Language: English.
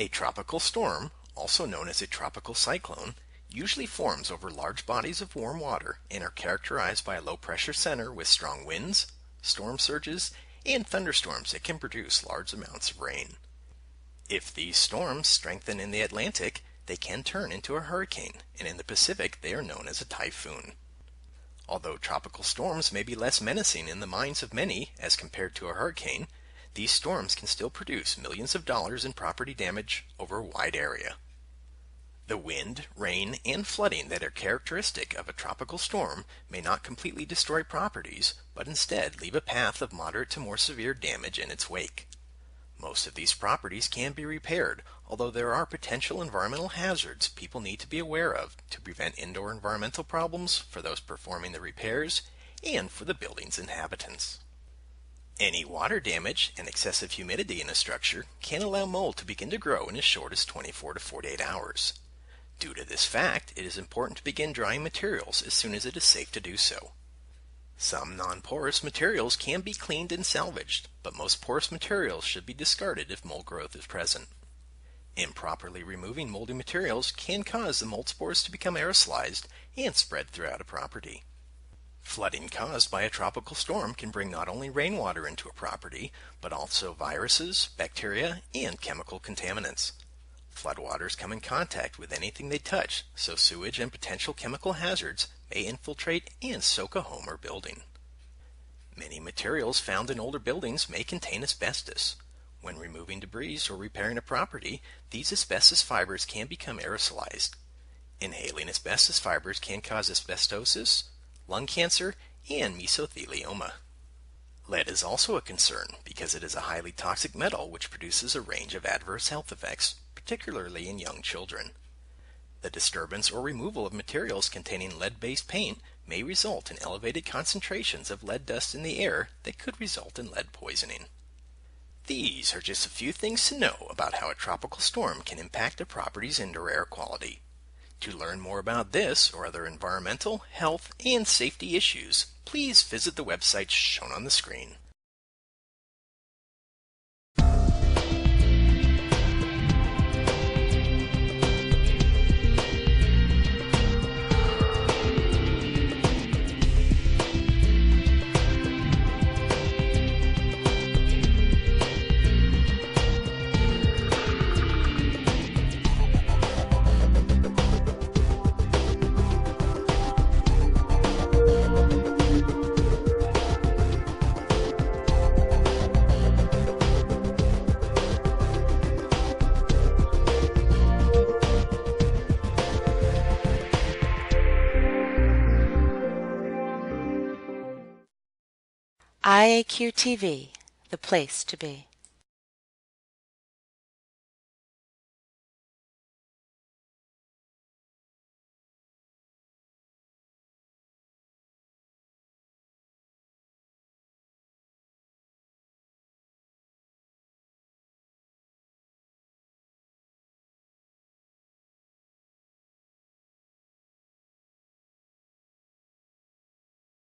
tropical storm, also known as a tropical cyclone, usually forms over large bodies of warm water and are characterized by a low pressure center with strong winds, storm surges, and thunderstorms that can produce large amounts of rain. If these storms strengthen in the Atlantic, they can turn into a hurricane, and in the Pacific they are known as a typhoon. Although tropical storms may be less menacing in the minds of many as compared to a hurricane, these storms can still produce millions of dollars in property damage over a wide area. The wind, rain, and flooding that are characteristic of a tropical storm may not completely destroy properties, but instead leave a path of moderate to more severe damage in its wake. Most of these properties can be repaired, although there are potential environmental hazards people need to be aware of to prevent indoor environmental problems for those performing the repairs and for the building's inhabitants. Any water damage and excessive humidity in a structure can allow mold to begin to grow in as short as 24 to 48 hours. Due to this fact, it is important to begin drying materials as soon as it is safe to do so. Some non-porous materials can be cleaned and salvaged, but most porous materials should be discarded if mold growth is present. Improperly removing moldy materials can cause the mold spores to become aerosolized and spread throughout a property. Flooding caused by a tropical storm can bring not only rainwater into a property, but also viruses, bacteria, and chemical contaminants. Floodwaters come in contact with anything they touch, so sewage and potential chemical hazards may infiltrate and soak a home or building. Many materials found in older buildings may contain asbestos. When removing debris or repairing a property, these asbestos fibers can become aerosolized. Inhaling asbestos fibers can cause asbestosis, lung cancer, and mesothelioma. Lead is also a concern because it is a highly toxic metal which produces a range of adverse health effects, particularly in young children. The disturbance or removal of materials containing lead-based paint may result in elevated concentrations of lead dust in the air that could result in lead poisoning. These are just a few things to know about how a tropical storm can impact a property's indoor air quality. To learn more about this or other environmental, health, and safety issues, please visit the websites shown on the screen. IAQ TV, the place to be.